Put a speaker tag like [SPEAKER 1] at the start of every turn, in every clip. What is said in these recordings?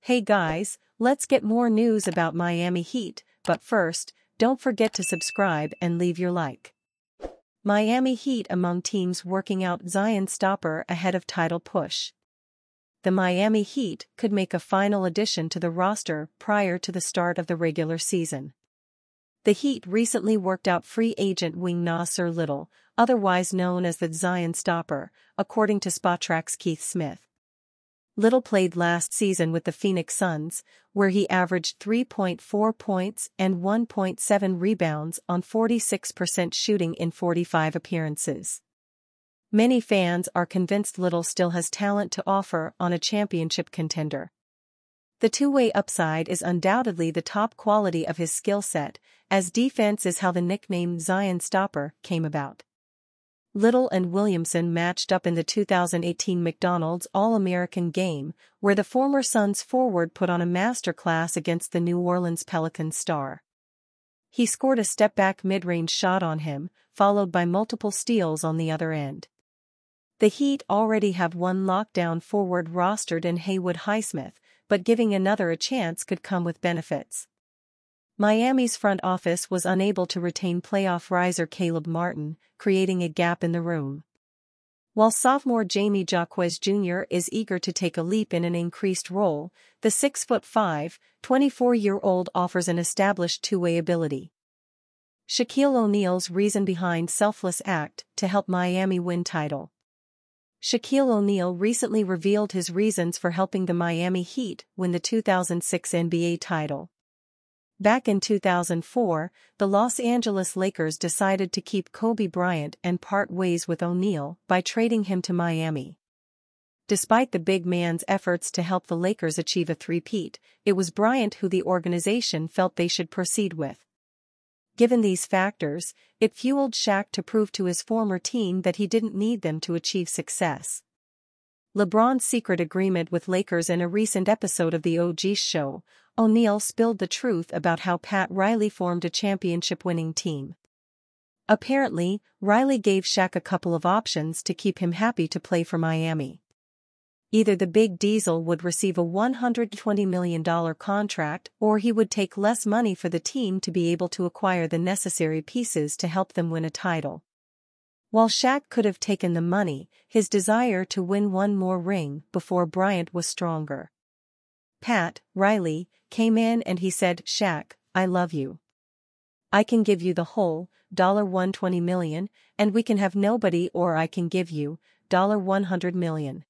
[SPEAKER 1] Hey guys, let's get more news about Miami Heat, but first, don't forget to subscribe and leave your like. Miami Heat among teams working out Zion stopper ahead of title push. The Miami Heat could make a final addition to the roster prior to the start of the regular season. The Heat recently worked out free agent wing Nasir Little, otherwise known as the Zion stopper, according to Spotrack's Keith Smith. Little played last season with the Phoenix Suns, where he averaged 3.4 points and 1.7 rebounds on 46% shooting in 45 appearances. Many fans are convinced Little still has talent to offer on a championship contender. The two-way upside is undoubtedly the top quality of his skill set, as defense is how the nickname Zion Stopper came about. Little and Williamson matched up in the 2018 McDonald's All-American game, where the former Suns forward put on a masterclass against the New Orleans Pelicans star. He scored a step-back mid-range shot on him, followed by multiple steals on the other end. The Heat already have one lockdown forward rostered in Haywood Highsmith, but giving another a chance could come with benefits. Miami's front office was unable to retain playoff riser Caleb Martin, creating a gap in the room. While sophomore Jamie Jaquez Jr. is eager to take a leap in an increased role, the 6'5", 24-year-old offers an established two-way ability. Shaquille O'Neal's reason behind selfless act to help Miami win title. Shaquille O'Neal recently revealed his reasons for helping the Miami Heat win the 2006 NBA title. Back in 2004, the Los Angeles Lakers decided to keep Kobe Bryant and part ways with O'Neal by trading him to Miami. Despite the big man's efforts to help the Lakers achieve a three-peat, it was Bryant who the organization felt they should proceed with. Given these factors, it fueled Shaq to prove to his former team that he didn't need them to achieve success. LeBron's secret agreement with Lakers. In a recent episode of the OG show, O'Neal spilled the truth about how Pat Riley formed a championship-winning team. Apparently, Riley gave Shaq a couple of options to keep him happy to play for Miami. Either the Big Diesel would receive a $120 million contract, or he would take less money for the team to be able to acquire the necessary pieces to help them win a title. While Shaq could have taken the money, his desire to win one more ring before Bryant was stronger. Pat Riley came in and he said, "Shaq, I love you. I can give you the whole $120 million, and we can have nobody, or I can give you $100 million.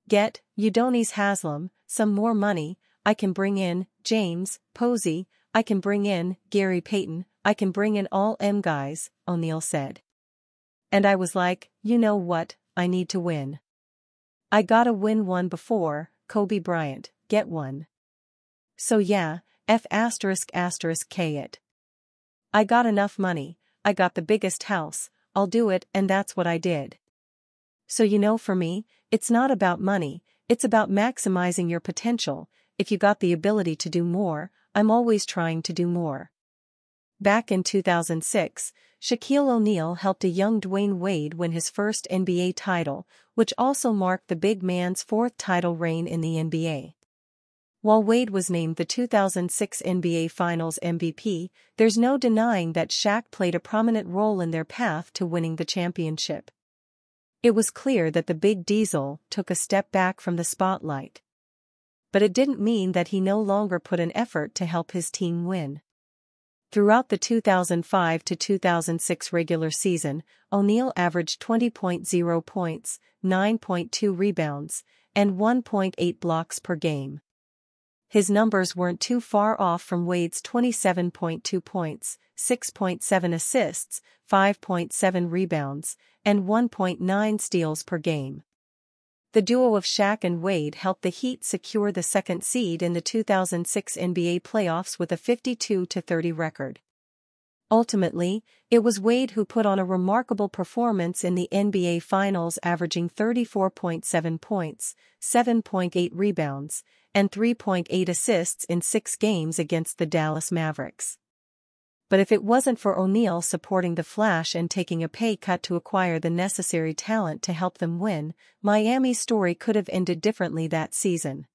[SPEAKER 1] Get Udonis Haslem some more money. I can bring in James Posey. I can bring in Gary Payton. I can bring in all them guys," O'Neal said. "And I was like, you know what, I need to win. I gotta win one before Kobe Bryant get one. So yeah, K it. I got enough money, I got the biggest house, I'll do it, and that's what I did. So for me, it's not about money, it's about maximizing your potential. If you got the ability to do more, I'm always trying to do more." Back in 2006, Shaquille O'Neal helped a young Dwayne Wade win his first NBA title, which also marked the big man's fourth title reign in the NBA. While Wade was named the 2006 NBA Finals MVP, there's no denying that Shaq played a prominent role in their path to winning the championship. It was clear that the Big Diesel took a step back from the spotlight. But it didn't mean that he no longer put an effort to help his team win. Throughout the 2005 to 2006 regular season, O'Neal averaged 20.0 points, 9.2 rebounds, and 1.8 blocks per game. His numbers weren't too far off from Wade's 27.2 points, 6.7 assists, 5.7 rebounds, and 1.9 steals per game. The duo of Shaq and Wade helped the Heat secure the second seed in the 2006 NBA playoffs with a 52-30 record. Ultimately, it was Wade who put on a remarkable performance in the NBA Finals, averaging 34.7 points, 7.8 rebounds, and 3.8 assists in 6 games against the Dallas Mavericks. But if it wasn't for O'Neal supporting the Flash and taking a pay cut to acquire the necessary talent to help them win, Miami's story could have ended differently that season.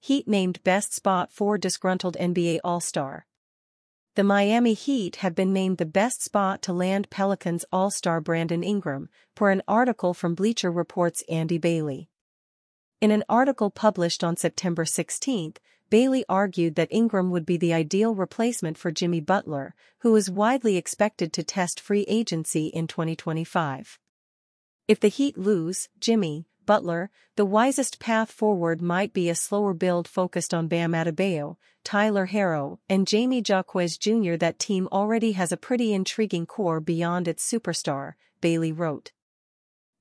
[SPEAKER 1] Heat named Best Spot for Disgruntled NBA All-Star. The Miami Heat have been named the best spot to land Pelicans All-Star Brandon Ingram, per an article from Bleacher Report's Andy Bailey. In an article published on September 16, Bailey argued that Ingram would be the ideal replacement for Jimmy Butler, who is widely expected to test free agency in 2025. If the Heat lose Jimmy Butler, the wisest path forward might be a slower build focused on Bam Adebayo, Tyler Herro, and Jamie Jaquez Jr. That team already has a pretty intriguing core beyond its superstar, Bailey wrote.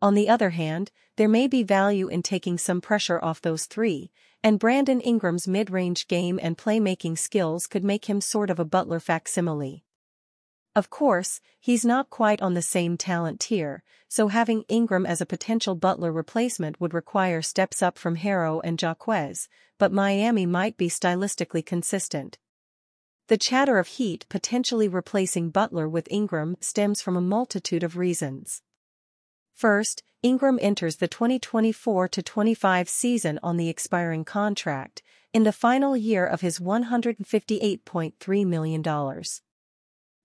[SPEAKER 1] On the other hand, there may be value in taking some pressure off those three, and Brandon Ingram's mid-range game and playmaking skills could make him sort of a Butler facsimile. Of course, he's not quite on the same talent tier, so having Ingram as a potential Butler replacement would require steps up from Herro and Jaquez, but Miami might be stylistically consistent. The chatter of Heat potentially replacing Butler with Ingram stems from a multitude of reasons. First, Ingram enters the 2024-25 season on the expiring contract, in the final year of his $158.3 million.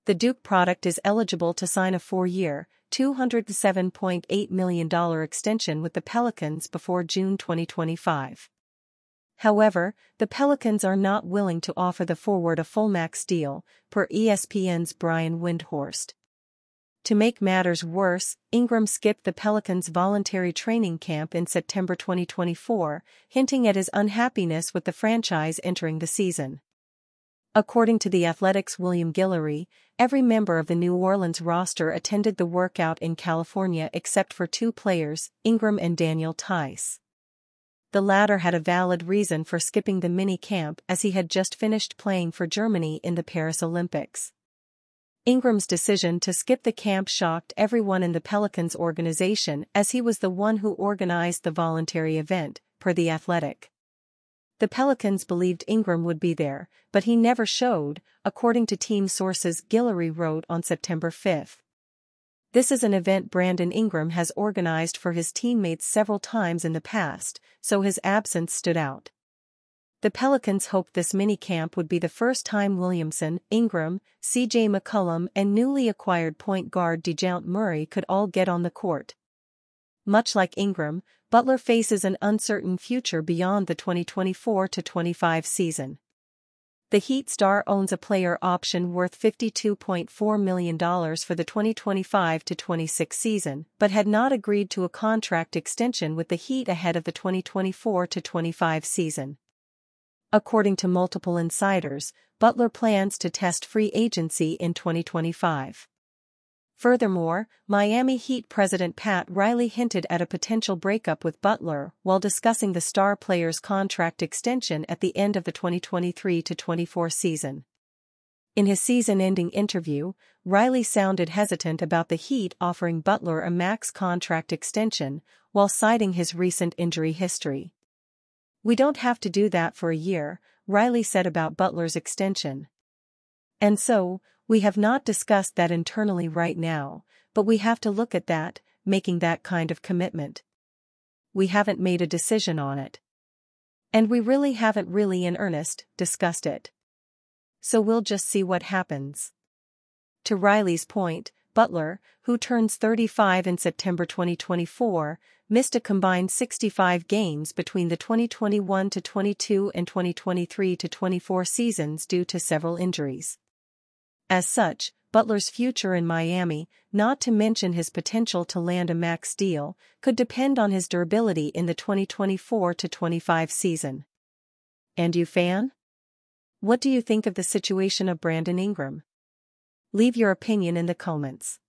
[SPEAKER 1] The Duke product is eligible to sign a 4-year, $207.8 million extension with the Pelicans before June 2025. However, the Pelicans are not willing to offer the forward a full max deal, per ESPN's Brian Windhorst. To make matters worse, Ingram skipped the Pelicans' voluntary training camp in September 2024, hinting at his unhappiness with the franchise entering the season. According to The Athletic's William Guillory, every member of the New Orleans roster attended the workout in California except for two players, Ingram and Daniel Theis. The latter had a valid reason for skipping the mini-camp as he had just finished playing for Germany in the Paris Olympics. Ingram's decision to skip the camp shocked everyone in the Pelicans organization as he was the one who organized the voluntary event, per The Athletic. The Pelicans believed Ingram would be there, but he never showed, according to team sources Guillory wrote on September 5. This is an event Brandon Ingram has organized for his teammates several times in the past, so his absence stood out. The Pelicans hoped this mini-camp would be the first time Williamson, Ingram, C.J. McCollum and newly acquired point guard DeJounte Murray could all get on the court. Much like Ingram, Butler faces an uncertain future beyond the 2024-25 season. The Heat star owns a player option worth $52.4 million for the 2025-26 season, but had not agreed to a contract extension with the Heat ahead of the 2024-25 season. According to multiple insiders, Butler plans to test free agency in 2025. Furthermore, Miami Heat president Pat Riley hinted at a potential breakup with Butler while discussing the star player's contract extension at the end of the 2023-24 season. In his season-ending interview, Riley sounded hesitant about the Heat offering Butler a max contract extension, while citing his recent injury history. "We don't have to do that for a year," Riley said about Butler's extension. "And so, we have not discussed that internally right now, but we have to look at that, making that kind of commitment. We haven't made a decision on it. And we really haven't in earnest discussed it. So we'll just see what happens." To Riley's point, Butler, who turns 35 in September 2024, missed a combined 65 games between the 2021-22 and 2023-24 seasons due to several injuries. As such, Butler's future in Miami, not to mention his potential to land a max deal, could depend on his durability in the 2024-25 season. And you, fan? What do you think of the situation of Brandon Ingram? Leave your opinion in the comments.